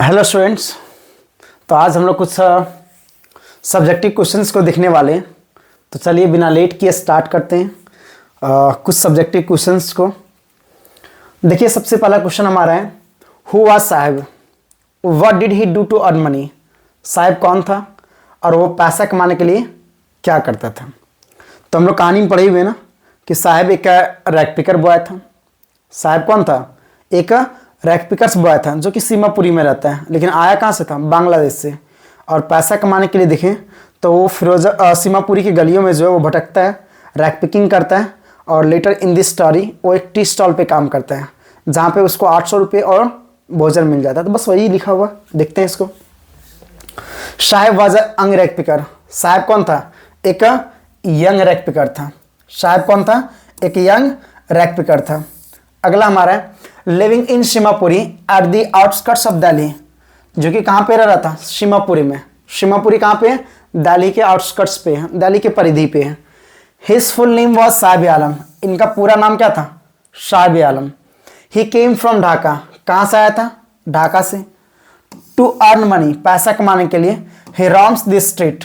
Hello students. तो आज हम लोग कुछ सब्जेक्टिव क्वेश्चंस को देखने वाले हैं। तो चलिए बिना लेट किए स्टार्ट करते हैं कुछ सब्जेक्टिव क्वेश्चंस को। देखिए सबसे पहला क्वेश्चन हमारा है, who was Sahib, what did he do to earn money. Sahib कौन था और वो पैसा कमाने के लिए क्या करता था। तो हम लोग कहानी में पढ़े हुए ना कि साहिब एक रैक पिकर बॉय था। साहिब कौन था? एक रैक पिकर्स बॉय था जो कि सीमापुरी में रहता है, लेकिन आया कहाँ से था? बांग्लादेश से। और पैसा कमाने के लिए देखें तो वो सीमापुरी की गलियों में जो है वो भटकता है, रैक पिकिंग करता है और लेटर इन दिस स्टोरी वो एक टी स्टॉल पे काम करता है जहाँ पे उसको 800 रुपये और भोजन मिल जाता है। तो बस वही लिखा हुआ, देखते हैं इसको। Sahib was young rack picker. Sahib कौन था? एक यंग रैक पिकर था। साहिब कौन था? एक यंग रैक पिकर था। अगला हमारा है, living in Seemapuri at the outskirts of Delhi, जो कि कहाँ पे रह रहा था? सीमापुरी में। सीमापुरी कहाँ पे है? दिल्ली के आउटस्कर्ट्स पे है, दिल्ली के परिधि पे है। His full name was Sahib Alam. इनका पूरा नाम क्या था? Sahib Alam. He came from Dhaka. कहाँ से आया था? ढाका से। टू अर्न मनी, पैसा कमाने के लिए। ही रॉम्स दिस स्ट्रीट,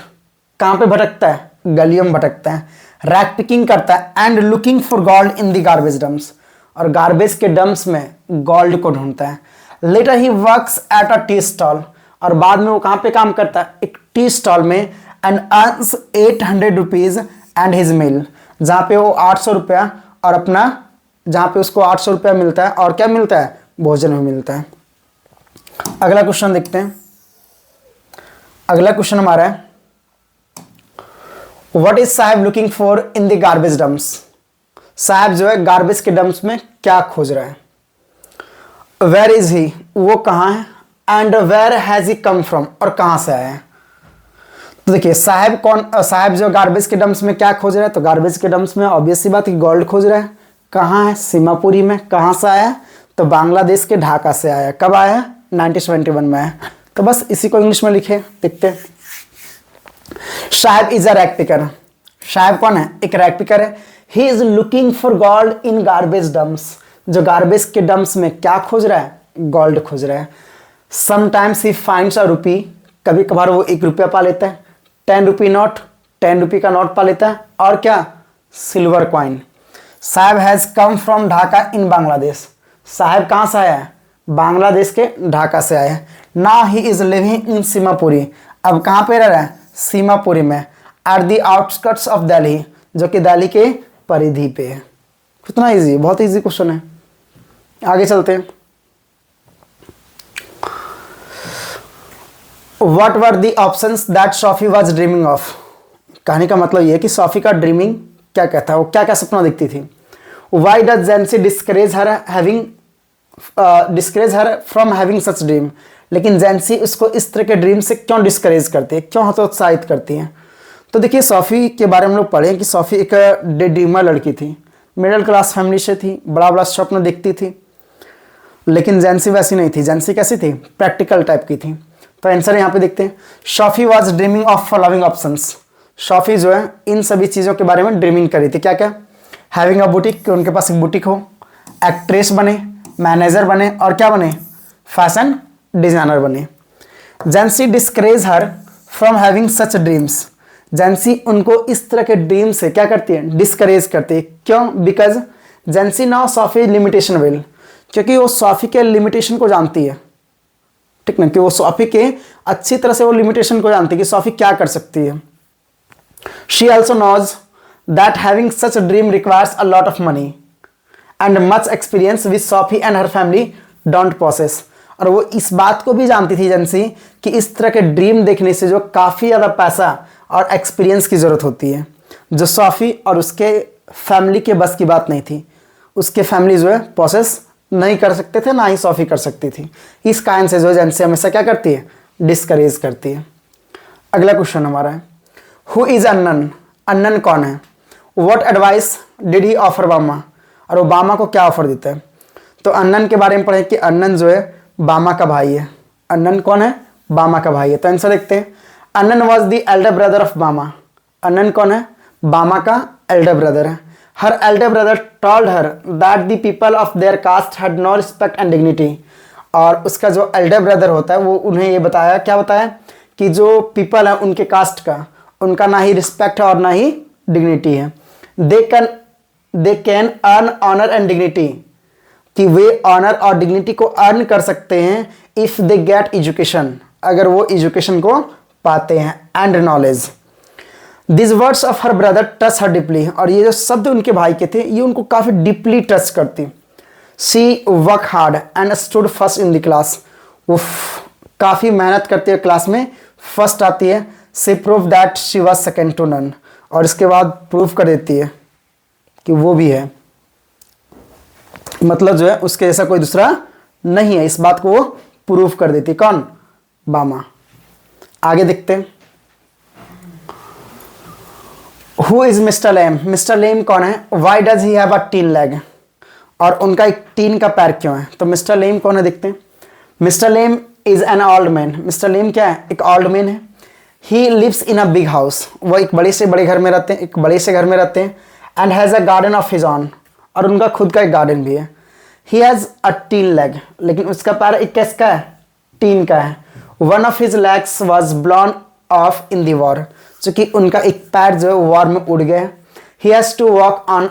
कहाँ पे भटकता है? गलियों में भटकता है। रैक पिकिंग करता है and looking for gold in the garbage dumps, और गार्बेज के डम्प्स में गोल्ड को ढूंढता है। Later he works at a tea stall, और बाद में वो कहाँ पे काम करता है? एक टी स्टॉल में। And earns 800 rupees and his meal, जहाँ पे वो 800 रुपया और अपना, जहाँ पे उसको 800 रुपया मिलता है और क्या मिलता है? भोजन भी मिलता है। अगला क्वेश्चन देखते हैं। अगला क्वेश्चन हमारा है, what is Sahib looking for in the garbage dumps. साहब जो है गार्बेज के डंप्स में क्या खोज रहा है? वेयर इज ही, वो कहाँ है? And where has he come from, और कहाँ से आया है? तो देखिए साहब कौन? साहब जो गार्बेज के डंप्स में क्या खोज रहा है? तो गार्बेज के डंप्स में ऑब्वियस सी बात है गोल्ड खोज रहा है। कहाँ है? सीमापुरी में। कहाँ से आया? तो बांग्लादेश के ढाका से आया। कब आया? 1971 में आया। तो बस इसी को इंग्लिश में लिखे, देखते हैं। साहब इज अ रैक पिकर। साहब कौन है? एक रैक पिकर है। He is looking for gold in garbage dumps, जो गार्बेज के डंप्स में क्या खोज रहा है? गोल्ड खोज रहा है। Sometimes he finds a rupee, कभी कभार वो 1 रुपया पा लेता है। 10 रुपी नोट, 10 रुपी का नोट पा लेता है। और क्या? Silver coin. साहब हैज कम फ्रॉम ढाका इन बांग्लादेश। साहब कहाँ से आया है? बांग्लादेश के ढाका से आया है। Now he is living in Seemapuri, अब कहाँ पे रह रहा है? सीमापुरी में। At the outskirts of Delhi, जो कि दिल्ली के परिधि पे है। कितना इजी, बहुत इजी क्वेश्चन है। आगे चलते हैं। What were the options that Sophie was dreaming of. कहानी का मतलब यह है कि सोफी का ड्रीमिंग क्या कहता है, वो क्या क्या सपना देखती थी। Why does जेंसी discourage her from having such dream. लेकिन जेंसी उसको इस तरह के ड्रीम से क्यों डिस्करेज करती है, क्यों हतोत्साहित करती है? तो देखिए सोफ़ी के बारे में लोग पढ़े कि सोफ़ी एक डे ड्रीमर लड़की थी, मिडिल क्लास फैमिली से थी, बड़ा बड़ा स्वप्न देखती थी। लेकिन जेंसी वैसी नहीं थी। जेंसी कैसी थी? प्रैक्टिकल टाइप की थी। तो आंसर यहाँ पे देखते हैं। SoFi was dreaming of following options. SoFi जो है इन सभी चीज़ों के बारे में ड्रीमिंग करी थी। क्या क्या? हैविंग अ बुटीक, कि उनके पास एक बुटीक हो, एक्ट्रेस बने, मैनेजर बने, और क्या बने? फैशन डिजाइनर बने। Jency discourage her from having such dreams. Jency उनको इस तरह के ड्रीम से क्या करती है? डिस्करेज करती है। क्यों? Because जेंसी now Sophie limitation well, क्योंकि वो सोफी के लिमिटेशन को जानती है। ठीक ना, कि वो सोफी के अच्छी तरह से वो लिमिटेशन को जानती है कि सोफी क्या कर सकती है। She also knows that having such dream requires a lot of money and much experience with Sophie and her family don't possess. और वो इस बात को भी जानती थी जेंसी कि इस तरह के ड्रीम देखने से जो काफ़ी ज़्यादा पैसा और एक्सपीरियंस की ज़रूरत होती है, जो सोफ़ी और उसके फैमिली के बस की बात नहीं थी। उसके फैमिली जो है प्रोसेस नहीं कर सकते थे, ना ही सोफ़ी कर सकती थी। इस कारण से जो जेंसी हमेशा क्या करती है? डिस्करेज करती है। अगला क्वेश्चन हमारा है, हु इज़ अन्नन। अन्नन कौन है? What advice did he offer बामा, और वो बामा को क्या ऑफर देता है? तो अन्नन के बारे में पढ़े कि अन्नन जो है बामा का भाई है। अन्नन कौन है? बामा का भाई है। तो आंसर देखते हैं। Annan was the elder brother of Bama. Annan कौन है? बामा का एल्डर ब्रदर है। Her elder brother told her that the people of their caste had no respect and dignity, और उसका जो एल्डर ब्रदर होता है वो उन्हें ये बताया, क्या बताया कि जो पीपल है उनके कास्ट का, उनका ना ही रिस्पेक्ट है और ना ही डिग्निटी है। They can earn honour and dignity, कि वे ऑनर और डिग्निटी को अर्न कर सकते हैं इफ दे गेट एजुकेशन, अगर वो एजुकेशन को पाते हैं, and knowledge. This words of her brother touch her deeply, और ये जो शब्द उनके भाई के थे ये उनको काफ़ी डीपली टच करती। She work hard and stood first in the class, वो काफ़ी मेहनत करती है, क्लास में फर्स्ट आती है। She prove that she was second to none, और इसके बाद प्रूव कर देती है कि वो भी है, मतलब जो है उसके जैसा कोई दूसरा नहीं है, इस बात को वो प्रूव कर देती। कौन? बामा। आगे देखते हैं। Who is mister Lamb? Mister Lamb कौन है? Why does he have a tin leg, और उनका एक टीन का पैर क्यों है? तो मिस्टर लेम कौन है देखते हैं। Mister Lamb is an old man. Mister Lamb क्या है? एक ओल्ड मैन है। He lives in a big house, वो एक बड़े से बड़े घर में रहते हैं, एक बड़े से घर में रहते हैं। And has a garden of his on, और उनका खुद का एक गार्डन भी है। He has a tin leg, लेकिन उसका पैर एक किसका है? टीन का है। One of his legs was ब्लॉन of in the war, चूंकि उनका एक पैर जो है वॉर में उड़ गया। He has to walk on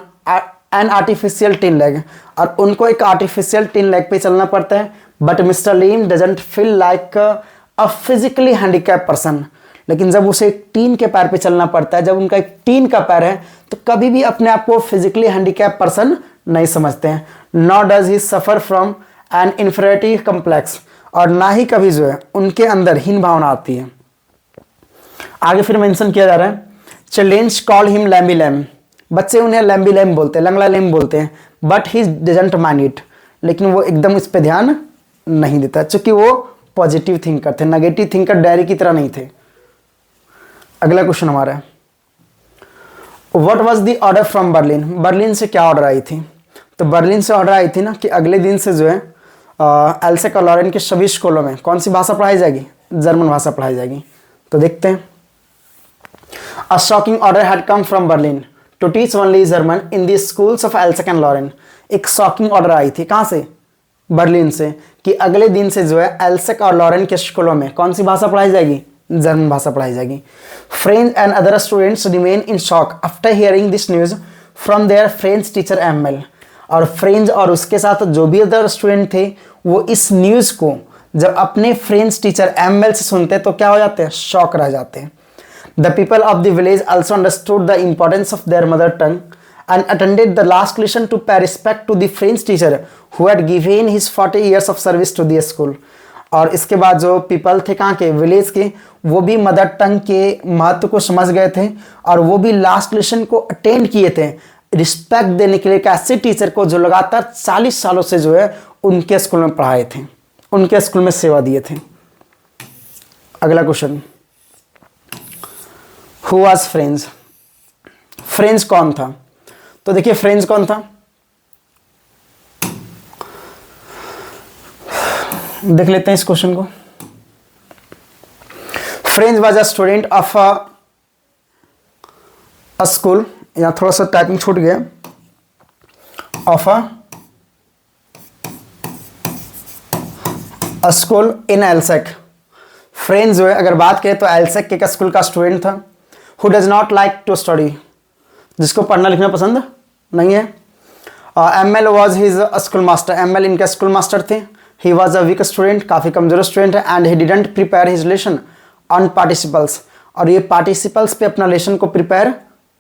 an artificial tin leg, और उनको एक आर्टिफिशियल टीन लेग पे चलना पड़ता है। बट मिस्टर लीम doesn't feel like a physically handicap person, लेकिन जब उसे एक टीन के पैर पे चलना पड़ता है, जब उनका एक टीन का पैर है, तो कभी भी अपने आप को फिजिकली हैंडीकैप पर्सन नहीं समझते हैं। Not does he suffer from an inferiority complex, और ना ही कभी जो है उनके अंदर हीन भावना आती है। आगे फिर मेंशन किया जा रहा है, चिल्ड्रेन्स कॉल हिम लैम्बी लैम, बच्चे उन्हें लैम्बी लैम बोलते हैं, लंगड़ा लैम बोलते हैं। But he doesn't mind it, लेकिन वो एकदम इस पे ध्यान नहीं देता, चूंकि वो पॉजिटिव थिंकर थे, नेगेटिव थिंकर डायरी की तरह नहीं थे। अगला क्वेश्चन हमारा है, what was the order from Berlin? Berlin से क्या ऑर्डर आई थी? तो बर्लिन से ऑर्डर आई थी ना कि अगले दिन से जो है एल्सेक और लॉरेन के सभी स्कूलों में कौन सी भाषा पढ़ाई जाएगी? जर्मन भाषा पढ़ाई जाएगी। तो देखते हैं। A shocking order had come from Berlin to teach only German in the schools of Alsace and Lorraine. एक शॉकिंग ऑर्डर आई थी, कहाँ से? बर्लिन से, कि अगले दिन से जो है एल्सेक और लॉरेन के स्कूलों में कौन सी भाषा पढ़ाई जाएगी? जर्मन भाषा पढ़ाई जाएगी। French and other students remain in shock after hearing this news from their French teacher Hamel, और फ्रेंच और उसके साथ जो भी अदर स्टूडेंट थे वो इस न्यूज़ को जब अपने फ्रेंच टीचर एमएल से सुनते तो क्या हो जाते हैं? शॉक रह जाते हैं। The people of the village also understood the importance of their mother tongue and attended the last lesson to pay respect to the French teacher who had given his 40 years of service to the school। और इसके बाद जो people थे कहाँ के? Village के, वो भी मदर टंग के महत्व को समझ गए थे और वो भी लास्ट लेसन को अटेंड किए थे, रिस्पेक्ट देने के लिए एक ऐसे टीचर को जो लगातार 40 सालों से जो है उनके स्कूल में पढ़ाए थे, उनके स्कूल में सेवा दिए थे। अगला question, who was French? French कौन था? तो देखिए फ्रेंच कौन था, देख लेते हैं इस क्वेश्चन को। Franz was a student of a school, यहाँ थोड़ा सा टाइपिंग छूट गया, of a school in Alsace. Franz जो है अगर बात करें तो एल्सेक के स्कूल का स्टूडेंट था। Who does not like to study, जिसको पढ़ना लिखना पसंद नहीं है। ML was his school master, ML इनके स्कूल मास्टर थे। He was a weak student, काफ़ी कमजोर स्टूडेंट है। And he didn't prepare his lesson on participles, और ये पार्टिसिपल्स पे अपना लेसन को प्रिपेयर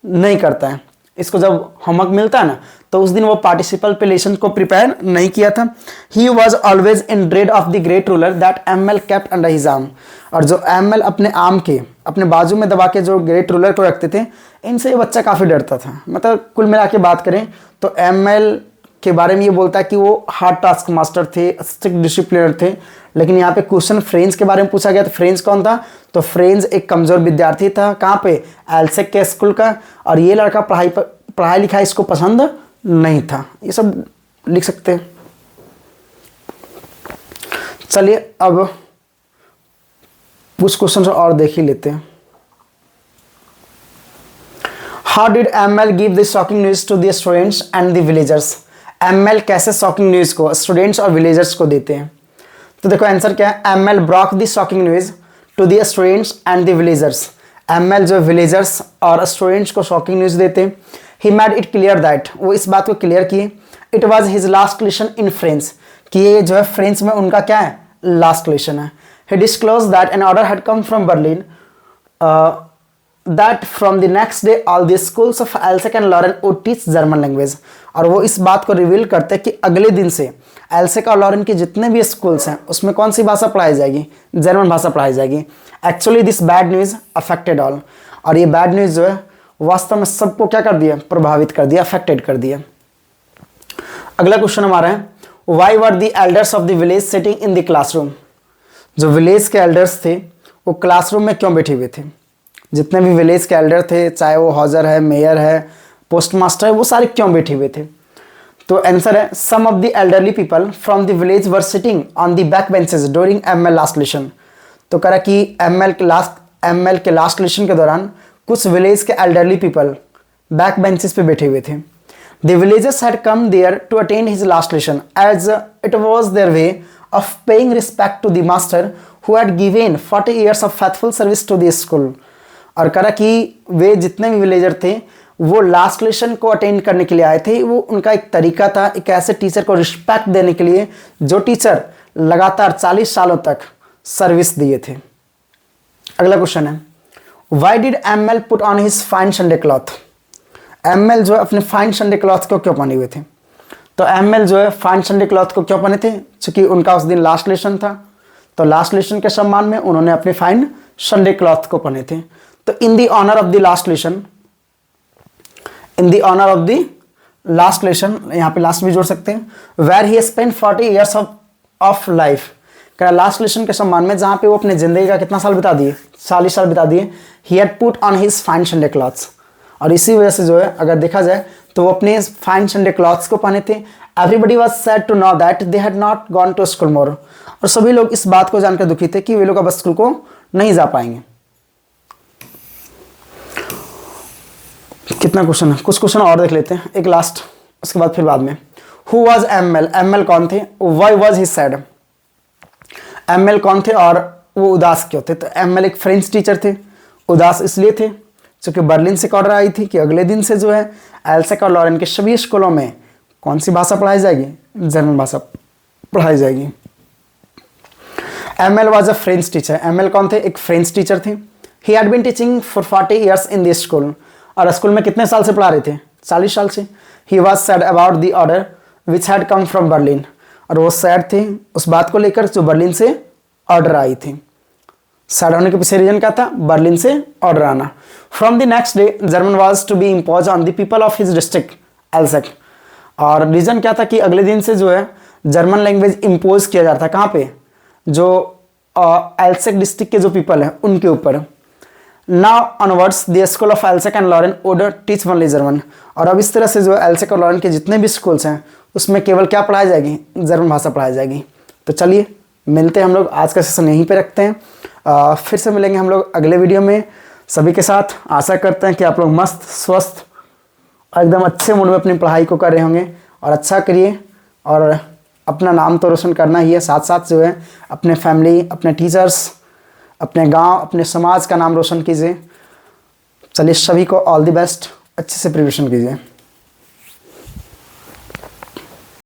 नहीं करता है। इसको जब होमवर्क मिलता है ना तो उस दिन वो पार्टिसिपल पे लेसन को प्रिपेयर नहीं किया था। He was always in dread of the great ruler that ML kept under his arm, और जो एमएल अपने आर्म के अपने बाजू में दबा के जो ग्रेट रूलर को रखते थे, इनसे ये बच्चा काफ़ी डरता था। मतलब कुल मिला के बात करें तो एमएल के बारे में ये बोलता है कि वो हार्ड टास्क मास्टर थे, स्ट्रिक्ट डिसिप्लिनर थे। लेकिन यहाँ पे क्वेश्चन फ्रेंच के बारे में पूछा गया, तो फ्रेंच कौन था? तो फ्रेंच एक कमज़ोर विद्यार्थी था, कहाँ पे? एल्सेक के स्कूल का। और ये लड़का पढ़ाई लिखाई इसको पसंद नहीं था। ये सब लिख सकते हैं। चलिए अब कुछ क्वेश्चन और देख ही लेते हैं। How did ML give the shocking news to the students and the villagers? ML कैसे शॉकिंग न्यूज को स्टूडेंट्स और विलेजर्स को देते हैं? तो देखो आंसर क्या है, ML. Broke the shocking news to the students and the villagers. ML. जो विलेजर्स और स्टूडेंट्स को शॉकिंग न्यूज़ देते, he made it clear that, वो इस बात को क्लियर किए, it was his last lesson in French, कि ये जो है फ्रेंच में उनका क्या है, लास्ट लेसन है। He disclose that an order had come from Berlin that from the next day all the schools of Alsace and Lorraine would teach German language. और वो इस बात को रिवील करते हैं कि अगले दिन से एल्सेक और लॉरेन के जितने भी स्कूल्स हैं उसमें कौन सी भाषा पढ़ाई जाएगी, जर्मन भाषा पढ़ाई जाएगी। Actually this bad news affected all, और ये बैड न्यूज़ जो है वास्तव में सबको क्या कर दिया, प्रभावित कर दिया, अफेक्टेड कर दिया। अगला क्वेश्चन हमारा है, why were the elders of the village sitting in the classroom. जो विलेज के एल्डर्स थे वो क्लासरूम में क्यों बैठे हुए थे। जितने भी विलेज के एल्डर थे, चाहे वो हॉजर है, मेयर है, पोस्ट मास्टर है, वो सारे क्यों बैठे हुए थे। तो आंसर है, some of the elderly people from the village were sitting on the back benches during ML. Last lesson. तो कह रहा कि एम.एल. के लास्ट लेसन के दौरान कुछ विलेज के एल्डरली पीपल बैक बेंचेस पे बैठे हुए थे। The villagers had come there to attend his last lesson as it was their way of paying respect to the master who had given 40 years of faithful service to the school. और कह रहा कि वे जितने भी villager थे वो last lesson को attend करने के लिए आए थे, वो उनका एक तरीका था, एक ऐसे टीचर को रिस्पेक्ट देने के लिए जो टीचर लगातार 40 सालों तक सर्विस दिए थे। अगला क्वेश्चन है, why did M L. Put on his fine Sunday cloth. M L. जो है अपने फाइन संडे क्लॉथ को क्यों पहने हुए थे। तो एम.एल. जो है फाइन संडे क्लॉथ को क्यों पहने थे, क्योंकि उनका उस दिन लास्ट लेसन था, तो लास्ट लेसन के सम्मान में उन्होंने अपने फाइन संडे क्लॉथ को पहने थे। तो in the honour of the last lesson, in the honour of the last lesson, यहाँ पे लास्ट भी जोड़ सकते हैं, where he spend 40 years of life. क्या लास्ट लेसन के सम्मान में जहाँ पे वो अपने जिंदगी का कितना साल बिता दिए, 40 साल बिता दिए। He had put on his fine Sunday clothes, और इसी वजह से जो है अगर देखा जाए तो वो अपने फाइन संडे क्लॉथ्स को पहने थे। Everybody was sad to know that they had not gone to school more, और सभी लोग इस बात को जानकर दुखी थे कि वे लोग अब स्कूल को नहीं जा पाएंगे। कितना क्वेश्चन है, कुछ क्वेश्चन और देख लेते हैं, एक लास्ट, उसके बाद फिर बाद में। Who was M L. एम.एल. कौन थे, why was he sad. M L. कौन थे और वो उदास क्यों थे। तो एम.एल. एक फ्रेंच टीचर थे, उदास इसलिए थे क्योंकि बर्लिन से ऑर्डर आई थी कि अगले दिन से जो है एल्सेक और लॉरेन के सभी स्कूलों में कौन सी भाषा पढ़ाई जाएगी, जर्मन भाषा पढ़ाई जाएगी। ML. Was a French teacher. ML. कौन थे, एक फ्रेंच टीचर थे। He had been teaching for 40 years in this school, और स्कूल में कितने साल से पढ़ा रहे थे, 40 साल से। He was sad about the order which had come from Berlin, और वो सैड थे उस बात को लेकर जो बर्लिन से ऑर्डर आई थी। सैड होने के पीछे रीजन क्या था, बर्लिन से ऑर्डर आना। From the next day German was to be impose on the people of his district Alsace, और रीजन क्या था कि अगले दिन से जो है जर्मन लैंग्वेज इम्पोज किया जाता है, कहाँ पे, जो एल्सेक डिस्ट्रिक्ट के जो पीपल हैं उनके ऊपर। Now onwards the school of Alsace and Lorraine would teach only German, और अब इस तरह से जो एल्सेक और लॉरेन के जितने भी स्कूल्स हैं उसमें केवल क्या पढ़ाई जाएगी, जर्मन भाषा पढ़ाई जाएगी। तो चलिए मिलते हैं हम लोग, आज का सेशन यहीं पे रखते हैं। फिर से मिलेंगे हम लोग अगले वीडियो में सभी के साथ। आशा करते हैं कि आप लोग मस्त स्वस्थ और एकदम अच्छे मूड में अपनी पढ़ाई को कर रहे होंगे, और अच्छा करिए, और अपना नाम तो रोशन करना ही है, साथ साथ जो है अपने फैमिली, अपने टीचर्स, अपने गांव, अपने समाज का नाम रोशन कीजिए। चलिए सभी को ऑल द बेस्ट, अच्छे से प्रिपरेशन कीजिए।